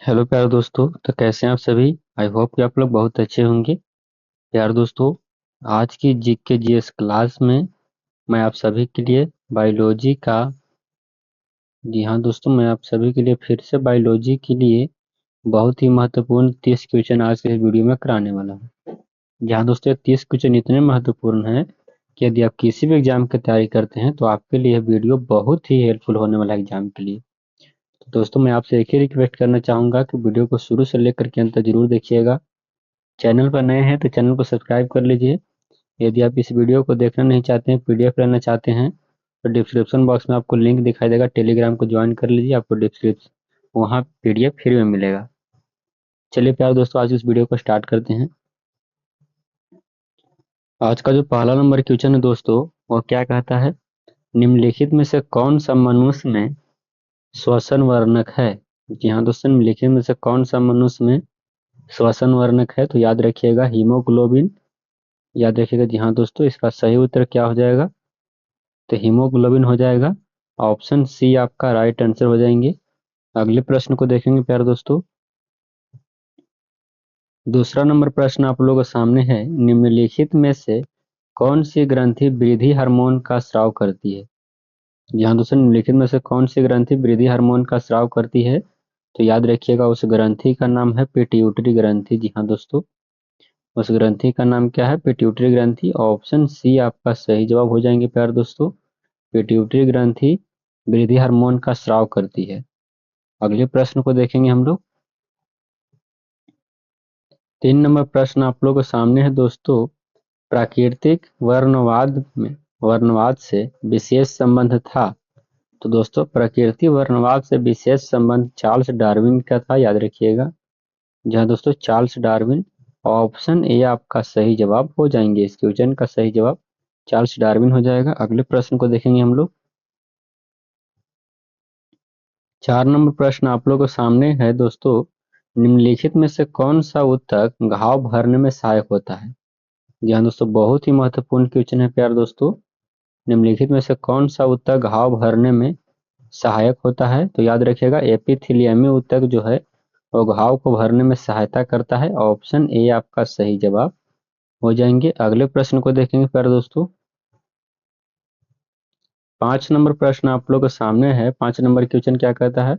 Hello प्यारे दोस्तों, तो कैसे हैं आप सभी। आई होप कि आप लोग बहुत अच्छे होंगे। प्यारे दोस्तों, आज की जीके जीएस क्लास में मैं आप सभी के लिए बायोलॉजी का जी हाँ दोस्तों, मैं आप सभी के लिए फिर से बायोलॉजी के लिए बहुत ही महत्वपूर्ण 30 क्वेश्चन आज के इस वीडियो में कराने वाला हूँ। जहाँ दोस्तों 30 क्वेश्चन इतने महत्वपूर्ण हैं कि यदि आप किसी भी एग्जाम की तैयारी करते हैं तो आपके लिए यह वीडियो बहुत ही हेल्पफुल होने वाला है एग्जाम के लिए। तो दोस्तों, मैं आपसे एक ही रिक्वेस्ट करना चाहूँगा कि वीडियो को शुरू से लेकर के अंत तक जरूर देखिएगा। चैनल पर नए हैं तो चैनल को सब्सक्राइब कर लीजिए। यदि आप इस वीडियो को देखना नहीं चाहते हैं, पीडीएफ लेना चाहते हैं, तो डिस्क्रिप्शन बॉक्स में आपको लिंक दिखाई देगा, टेलीग्राम को ज्वाइन कर लीजिए। आपको डिस्क्रिप्शन वहाँ पीडीएफ फ्री में मिलेगा। चलिए प्यारे दोस्तों, आज इस वीडियो को स्टार्ट करते हैं। आज का जो पहला नंबर क्वेश्चन है दोस्तों, वो क्या कहता है, निम्नलिखित में से कौन सा मनुष्य में श्वसन वर्णक है। जी हाँ दोस्तों, निम्नलिखित में से कौन सा मनुष्य में श्वसन वर्णक है, तो याद रखिएगा हीमोग्लोबिन। याद रखिएगा। जी हाँ दोस्तों, इसका सही उत्तर क्या हो जाएगा, तो हीमोग्लोबिन हो जाएगा। ऑप्शन सी आपका राइट आंसर हो जाएंगे। अगले प्रश्न को देखेंगे प्यारे दोस्तों। दूसरा नंबर प्रश्न आप लोगों के सामने है, निम्नलिखित में से कौन सी ग्रंथि वृद्धि हार्मोन का स्राव करती है। जहाँ दोस्तों निम्नलिखित में से कौन सी ग्रंथि वृद्धि हार्मोन का स्राव करती है, तो याद रखिएगा उस ग्रंथि का नाम है पिट्यूटरी ग्रंथि। जी हाँ दोस्तों, उस ग्रंथि का नाम क्या है, पिट्यूटरी ग्रंथि। ऑप्शन सी आपका सही जवाब हो जाएंगे प्यारे दोस्तों। पिट्यूटरी ग्रंथि वृद्धि हार्मोन का स्राव करती है। अगले प्रश्न को देखेंगे हम लोग। 3 नंबर प्रश्न आप लोगों के सामने है दोस्तों, प्राकृतिक वर्णवाद में वर्णवाद से विशेष संबंध था। तो दोस्तों प्राकृतिक वर्णवाद से विशेष संबंध चार्ल्स डार्विन का था, याद रखिएगा। जहाँ दोस्तों चार्ल्स डार्विन। ऑप्शन ए आपका सही जवाब हो जाएंगे। इस क्वेश्चन का सही जवाब चार्ल्स डार्विन हो जाएगा। अगले प्रश्न को देखेंगे हम लोग। 4 नंबर प्रश्न आप लोगों के सामने है दोस्तों, निम्नलिखित में से कौन सा ऊतक घाव भरने में सहायक होता है। जी हाँ दोस्तों, बहुत ही महत्वपूर्ण क्वेश्चन है प्यारे दोस्तों। निम्नलिखित में से कौन सा ऊतक घाव भरने में सहायक होता है, तो याद रखिएगा एपिथेलियमी ऊतक जो है वो घाव को भरने में सहायता करता है। ऑप्शन ए आपका सही जवाब हो जाएंगे। अगले प्रश्न को देखेंगे प्यारे दोस्तों। 5 नंबर प्रश्न आप लोग के सामने है। 5 नंबर क्वेश्चन क्या कहता है,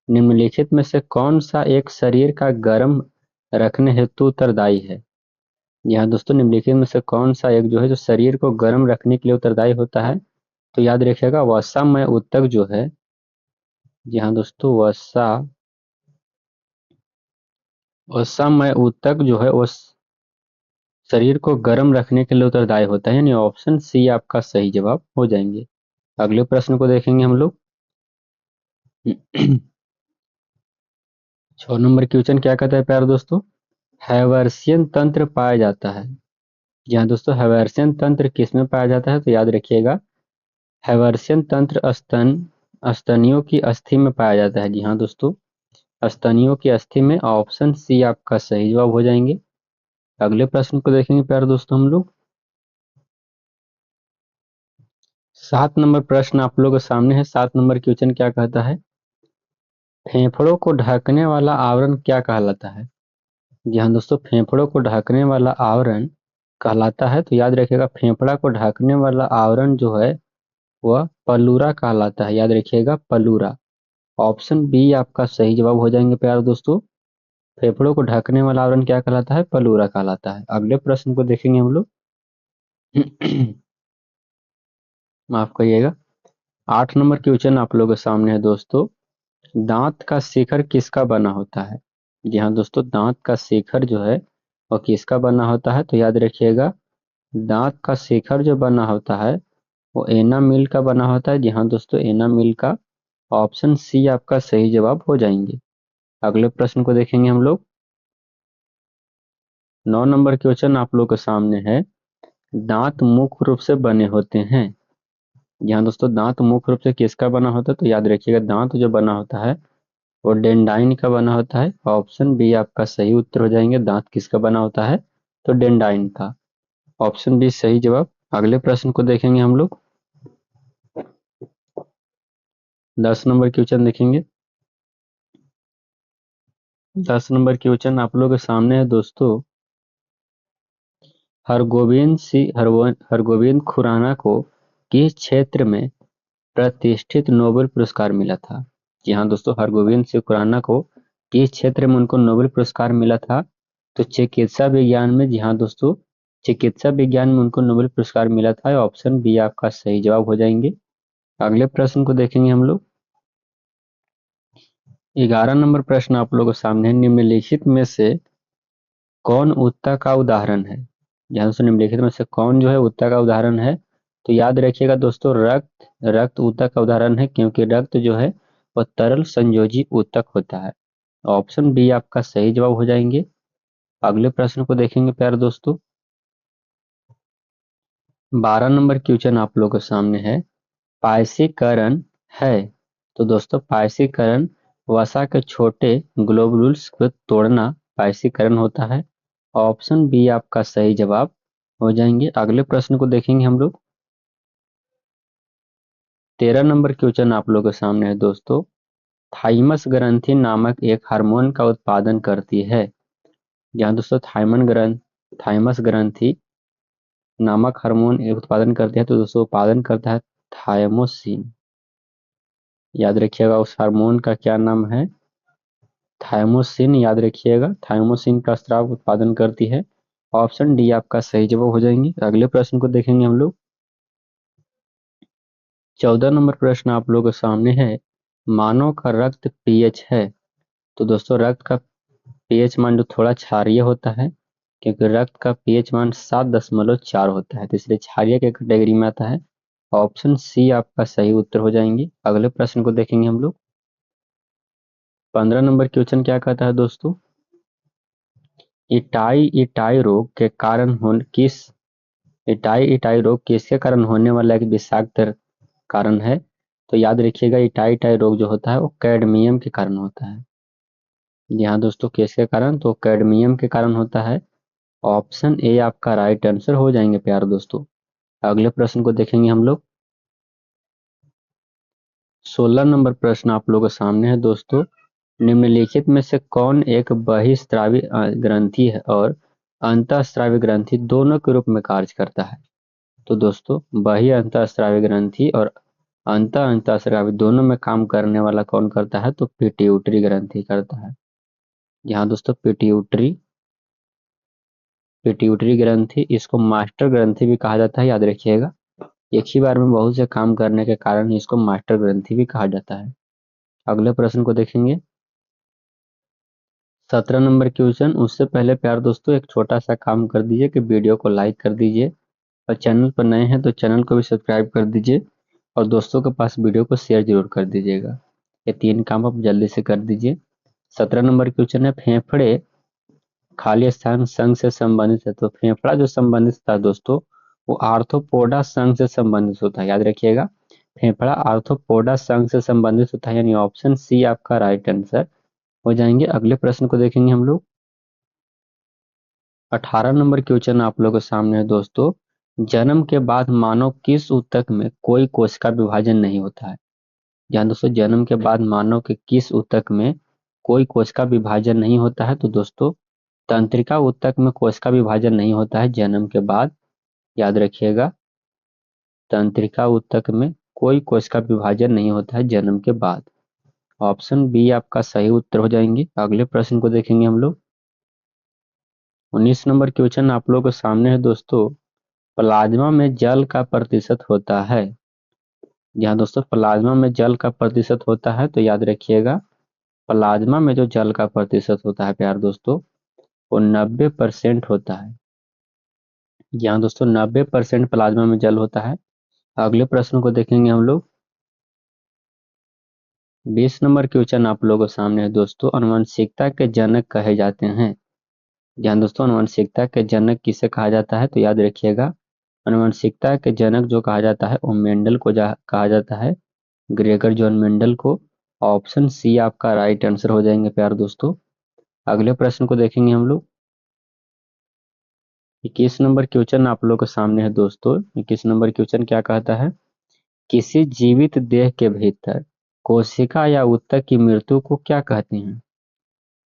निम्नलिखित में से कौन सा एक शरीर का गर्म रखने हेतु उत्तरदायी है। यहाँ दोस्तों निम्नलिखित में से कौन सा एक जो है जो शरीर को गर्म रखने के लिए उत्तरदायी होता है, तो याद रखिएगा वसामय ऊतक जो है। जी हाँ दोस्तों, वसामय ऊतक जो है वो शरीर को गर्म रखने के लिए उत्तरदायी होता है, यानी ऑप्शन सी आपका सही जवाब हो जाएंगे। अगले प्रश्न को देखेंगे हम लोग। 6 नंबर क्वेश्चन क्या कहता है प्यारे दोस्तों, हैवर्सियन तंत्र पाया जाता है। जी हाँ दोस्तों, हैवर्सियन तंत्र किसमें पाया जाता है, तो याद रखिएगा हैवर्सियन तंत्र स्तनियों की अस्थि में पाया जाता है। जी हाँ दोस्तों, स्तनियों की अस्थि में। ऑप्शन सी आपका सही जवाब हो जाएंगे। अगले प्रश्न को देखेंगे प्यारे दोस्तों हम लोग। 7 नंबर प्रश्न आप लोगों के सामने है। 7 नंबर क्वेश्चन क्या कहता है, फेफड़ों को ढकने वाला आवरण क्या कहलाता है। जी हाँ दोस्तों, फेफड़ों को ढकने वाला आवरण कहलाता है, तो याद रखिएगा फेफड़ा को ढकने वाला आवरण जो है वह पलूरा कहलाता है। याद रखिएगा पलूरा। ऑप्शन बी आपका सही जवाब हो जाएंगे प्यारे दोस्तों। फेफड़ों को ढकने वाला आवरण क्या कहलाता है, पलूरा कहलाता है। अगले प्रश्न को देखेंगे हम लोग। माफ करिएगा। 8 नंबर क्वेश्चन आप लोगों के सामने है दोस्तों, दांत का शिखर किसका बना होता है। जी हाँ दोस्तों, दांत का शिखर जो है वह किसका बना होता है, तो याद रखिएगा दांत का शिखर जो बना होता है वो एनामिल का बना होता है। जी हाँ दोस्तों, एनामिल का। ऑप्शन सी आपका सही जवाब हो जाएंगे। अगले प्रश्न को देखेंगे हम लोग। 9 नंबर क्वेश्चन आप लोग के सामने है, दांत मुख्य रूप से बने होते हैं। यहाँ दोस्तों दांत मुख्य रूप से किसका बना होता है, तो याद रखिएगा दांत जो बना होता है वो डेंडाइन का बना होता है। ऑप्शन बी आपका सही उत्तर हो जाएंगे। दांत किसका बना होता है, तो डेंडाइन का। ऑप्शन बी सही जवाब। अगले प्रश्न को देखेंगे हम लोग। 10 नंबर क्वेश्चन देखेंगे। 10 नंबर क्वेश्चन आप लोगों के सामने है दोस्तों। हरगोविंद खुराना को किस क्षेत्र में प्रतिष्ठित नोबेल पुरस्कार मिला था? जी हाँ दोस्तों, हरगोविंद सिंह खुराना को किस क्षेत्र में उनको नोबेल पुरस्कार मिला था? तो चिकित्सा विज्ञान में। जी हाँ दोस्तों, चिकित्सा विज्ञान में उनको नोबेल पुरस्कार मिला था। ऑप्शन बी आपका सही जवाब हो जाएंगे। अगले प्रश्न को देखेंगे हम लोग। 11 नंबर प्रश्न आप लोगों के सामने है। निम्नलिखित में से कौन उत्तर का उदाहरण है? ध्यान से, निम्नलिखित में से कौन जो है उत्तर का उदाहरण है? तो याद रखिएगा दोस्तों, रक्त ऊतक का उदाहरण है, क्योंकि रक्त जो है वह तरल संयोजी ऊतक होता है। ऑप्शन बी आपका सही जवाब हो जाएंगे। अगले प्रश्न को देखेंगे प्यारे दोस्तों। 12 नंबर क्वेश्चन आप लोगों के सामने है। पायसीकरण है। तो दोस्तों, पायसीकरण वसा के छोटे ग्लोबुल्स को तोड़ना पायसीकरण होता है। ऑप्शन बी आपका सही जवाब हो जाएंगे। अगले प्रश्न को देखेंगे हम लोग। 13 नंबर क्वेश्चन आप लोगों के सामने है दोस्तों। थाइमस ग्रंथि नामक एक हार्मोन का उत्पादन करती है। जहाँ दोस्तों थाइमस ग्रंथि नामक हार्मोन एक उत्पादन करती है, तो दोस्तों उत्पादन करता है थायमोसिन। याद रखिएगा उस हार्मोन का क्या नाम है? थायमोसिन। याद रखिएगा, थायमोसिन का स्राव उत्पादन करती है। ऑप्शन डी आपका सही जवाब हो जाएंगे। अगले प्रश्न को देखेंगे हम लोग। 14 नंबर प्रश्न आप लोगों के सामने है। मानव का रक्त पीएच है। तो दोस्तों, रक्त का पीएच मान जो थोड़ा क्षारीय होता है, क्योंकि रक्त का पीएच मान 7.4 होता है, तो इसलिए क्षारीय के कैटेगरी में आता है। ऑप्शन सी आपका सही उत्तर हो जाएंगे। अगले प्रश्न को देखेंगे हम लोग। 15 नंबर क्वेश्चन क्या कहता है दोस्तों? इटाई इटाई रोग के कारण इटाई रोग किसके कारण होने वाला एक विषाक्त कारण है? तो याद रखिएगा, इटाई इटाई रोग जो होता है वो कैडमियम के कारण होता है। यहाँ दोस्तों किसके कारण? तो कैडमियम के कारण होता है। ऑप्शन ए आपका राइट आंसर हो जाएंगे प्यारे दोस्तों। अगले प्रश्न को देखेंगे हम लोग। 16 नंबर प्रश्न आप लोगों के सामने है दोस्तों। निम्नलिखित में से कौन एक बहिस्रावी ग्रंथि है और अंतःस्रावी ग्रंथि दोनों के रूप में कार्य करता है? तो दोस्तों, बहि अंतःस्रावी ग्रंथि और अंतःस्रावी दोनों में काम करने वाला कौन करता है? तो पिट्यूटरी ग्रंथि करता है। यहाँ दोस्तों पिट्यूटरी ग्रंथि, इसको मास्टर ग्रंथि भी कहा जाता है। याद रखिएगा, एक ही बार में बहुत से काम करने के कारण इसको मास्टर ग्रंथि भी कहा जाता है। अगले प्रश्न को देखेंगे। 17 नंबर क्वेश्चन। उससे पहले प्यार दोस्तों, एक छोटा सा काम कर दीजिए कि वीडियो को लाइक कर दीजिए, और चैनल पर नए हैं तो चैनल को भी सब्सक्राइब कर दीजिए, और दोस्तों के पास वीडियो को शेयर जरूर कर दीजिएगा। ये 3 काम आप जल्दी से कर दीजिए। 17 नंबर क्वेश्चन है। फेफड़े खाली स्थान संघ से संबंधित है। तो फेफड़ा जो संबंधित था दोस्तों, वो आर्थ्रोपोडा संघ से संबंधित होता है। याद रखिएगा, फेफड़ा आर्थ्रोपोडा संघ से संबंधित होता है, यानी ऑप्शन सी आपका राइट आंसर हो जाएंगे। अगले प्रश्न को देखेंगे हम लोग। 18 नंबर क्वेश्चन आप लोगों के सामने है दोस्तों। जन्म के बाद मानव किस ऊतक में कोई कोशिका विभाजन नहीं होता है? जहाँ दोस्तों जन्म के बाद मानव के किस ऊतक में कोई कोशिका विभाजन नहीं होता है? तो दोस्तों, तंत्रिका ऊतक में कोशिका विभाजन नहीं होता है जन्म के बाद। याद रखिएगा, तंत्रिका ऊतक में कोई कोशिका विभाजन नहीं होता है जन्म के बाद। ऑप्शन बी आपका सही उत्तर हो जाएंगे। अगले प्रश्न को देखेंगे हम लोग। 19 नंबर क्वेश्चन आप लोगों के सामने है दोस्तों। प्लाज्मा में जल का प्रतिशत होता है। जहाँ दोस्तों प्लाज्मा में जल का प्रतिशत होता है, तो याद रखिएगा, प्लाज्मा में जो जल का प्रतिशत होता है प्यार दोस्तों, वो 90% होता है। यहाँ दोस्तों 90% प्लाज्मा में जल होता है। अगले प्रश्न को देखेंगे हम लोग। 20 नंबर क्वेश्चन आप लोगों के सामने है दोस्तों। आनुवंशिकता के जनक कहे जाते हैं। जहाँ दोस्तों आनुवंशिकता के जनक किसे कहा जाता है? तो याद रखिएगा, आनुवंशिकता के जनक जो कहा जाता है वो मेंडल को कहा जाता है, ग्रेगर जॉन मेंडल को। ऑप्शन सी आपका राइट आंसर हो जाएंगे प्यार दोस्तों। अगले प्रश्न को देखेंगे हम लोग। 21 नंबर क्वेश्चन आप लोग के सामने है दोस्तों। 21 नंबर क्वेश्चन क्या कहता है? किसी जीवित देह के भीतर कोशिका या ऊतक की मृत्यु को क्या कहते हैं?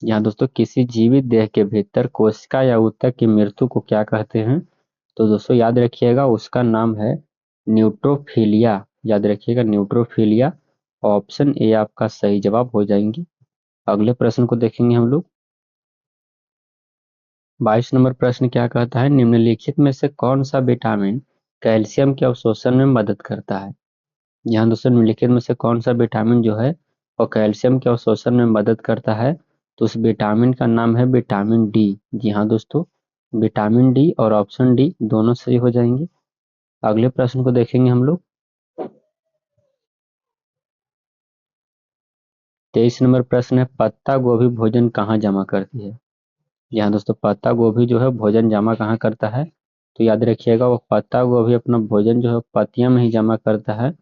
यहाँ दोस्तों किसी जीवित देह के भीतर कोशिका या ऊतक की मृत्यु को क्या कहते हैं? तो दोस्तों याद रखिएगा, उसका नाम है न्यूट्रोफिलिया। याद रखिएगा, न्यूट्रोफिलिया। ऑप्शन ए आपका सही जवाब हो जाएंगे। अगले प्रश्न को देखेंगे हम लोग। 22 नंबर प्रश्न क्या कहता है? निम्नलिखित में से कौन सा विटामिन कैल्शियम के अवशोषण में मदद करता है? यहाँ दोस्तों निम्नलिखित में से कौन सा विटामिन जो है और कैल्शियम के अवशोषण में मदद करता है? तो उस विटामिन का नाम है विटामिन डी। जी हाँ दोस्तों, विटामिन डी और ऑप्शन डी दोनों सही हो जाएंगे। अगले प्रश्न को देखेंगे हम लोग। 23 नंबर प्रश्न है, पत्ता गोभी भोजन कहाँ जमा करती है? यहाँ दोस्तों पत्ता गोभी जो है भोजन जमा कहाँ करता है? तो याद रखिएगा, वो पत्ता गोभी अपना भोजन जो है पत्तियां में ही जमा करता है।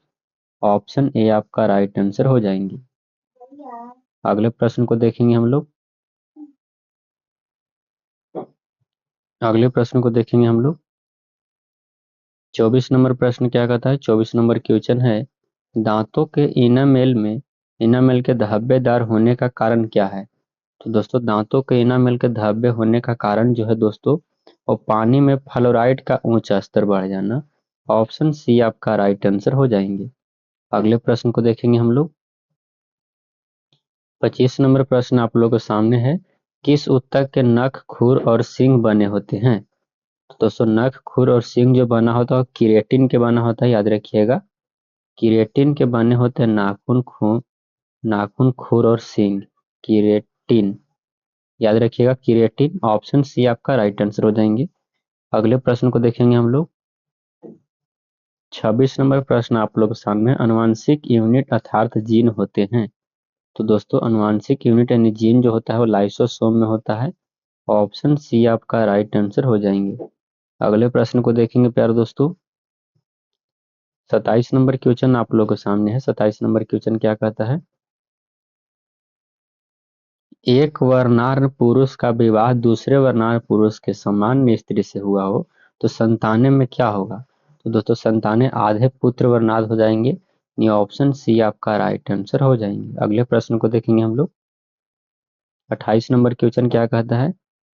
ऑप्शन ए आपका राइट आंसर हो जाएंगे। अगले प्रश्न को देखेंगे हम लोग। अगले प्रश्न को देखेंगे हम लोग। 24 नंबर प्रश्न क्या कहता है? 24 नंबर क्वेश्चन है, दांतों के इनामेल के धब्बेदार होने का कारण क्या है? तो दोस्तों दांतों के इनामेल के धब्बे होने का कारण जो है दोस्तों, और पानी में फ्लोराइड का ऊंचा स्तर बढ़ जाना। ऑप्शन सी आपका राइट आंसर हो जाएंगे। अगले प्रश्न को देखेंगे हम लोग। 25 नंबर प्रश्न आप लोगों के सामने है, किस ऊतक के नख, खुर और सींग बने होते हैं? तो दोस्तों नख, खुर और सींग जो बना होता है केराटिन के बना होता है। याद रखिएगा, केराटिन के बने होते हैं नाखून, खुर और सींग। केराटिन, याद रखिएगा केराटिन। ऑप्शन सी आपका राइट आंसर हो जाएंगे। अगले प्रश्न को देखेंगे हम लोग। 26 नंबर प्रश्न आप लोग के सामने, अनुवांशिक यूनिट अर्थात जीन होते हैं। तो दोस्तों अनुवांशिक यूनिट यानी जीन जो होता है वो लाइसोसोम में होता है। ऑप्शन सी आपका राइट आंसर हो जाएंगे। अगले प्रश्न को देखेंगे प्यारे दोस्तों। 27 नंबर क्वेश्चन आप लोगों के सामने है। 27 नंबर क्वेश्चन क्या कहता है? एक वर्नार्ह पुरुष का विवाह दूसरे वर्नार्ह पुरुष के सामान्य स्त्री से हुआ हो तो संतानें में क्या होगा? तो दोस्तों संतानें आधे पुत्र वर्नार्ह हो जाएंगे। ये ऑप्शन सी आपका राइट आंसर हो जाएंगे। अगले प्रश्न को देखेंगे हम लोग। 28 नंबर क्वेश्चन क्या कहता है?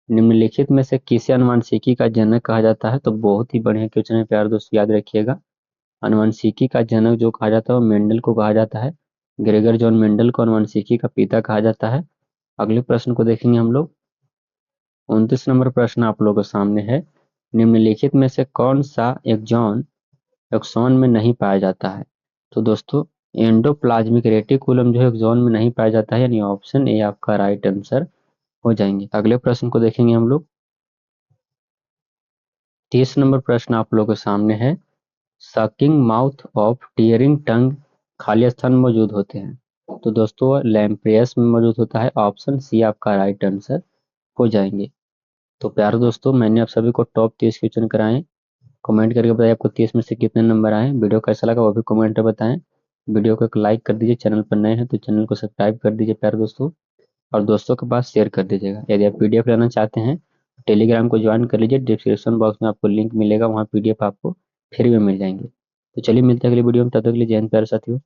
निम्नलिखित में से किसे अनुवांशिकी का जनक कहा जाता है? तो बहुत ही बढ़िया क्वेश्चन है प्यारे दोस्तों, याद रखिएगा। अनुवांशिकी का जनक जो कहा जाता है वो मेंडल को कहा जाता है। ग्रेगर जॉन मेंडल को अनुवांशिकी का पिता कहा जाता है। अगले प्रश्न को देखेंगे हम लोग। 29 नंबर प्रश्न आप लोगों के सामने है, निम्नलिखित में से कौन सा एक्सॉन में नहीं पाया जाता है? तो दोस्तों एंडोप्लाज्मिक रेटिकुलम जो है एक्सॉन में नहीं पाया जाता है, यानी ऑप्शन ए आपका राइट आंसर हो जाएंगे। अगले प्रश्न को देखेंगे हम लोग। 30 नंबर प्रश्न आप लोगों के सामने है, सकिंग माउथ ऑफ टीयरिंग टंग खाली स्थान में मौजूद होते हैं। तो दोस्तों लैम्प्रियस में मौजूद होता है। ऑप्शन सी आपका राइट आंसर हो जाएंगे। तो प्यारे दोस्तों मैंने आप सभी को टॉप 30 क्वेश्चन कराए। कमेंट करके बताइए आपको 30 में से कितने नंबर आए। वीडियो कैसा लगा वो भी कमेंट में बताएं। वीडियो को एक लाइक कर दीजिए, चैनल पर नए हैं तो चैनल को सब्सक्राइब कर दीजिए प्यारे दोस्तों, और दोस्तों के पास शेयर कर दीजिएगा। यदि आप पीडीएफ लेना चाहते हैं टेलीग्राम को ज्वाइन कर लीजिए, डिस्क्रिप्शन बॉक्स में आपको लिंक मिलेगा, वहाँ पीडीएफ आपको फ्री में मिल जाएंगे। तो चलिए मिलते हैं अगली वीडियो में, तब तक के लिए जय हिंद प्यारे साथियों।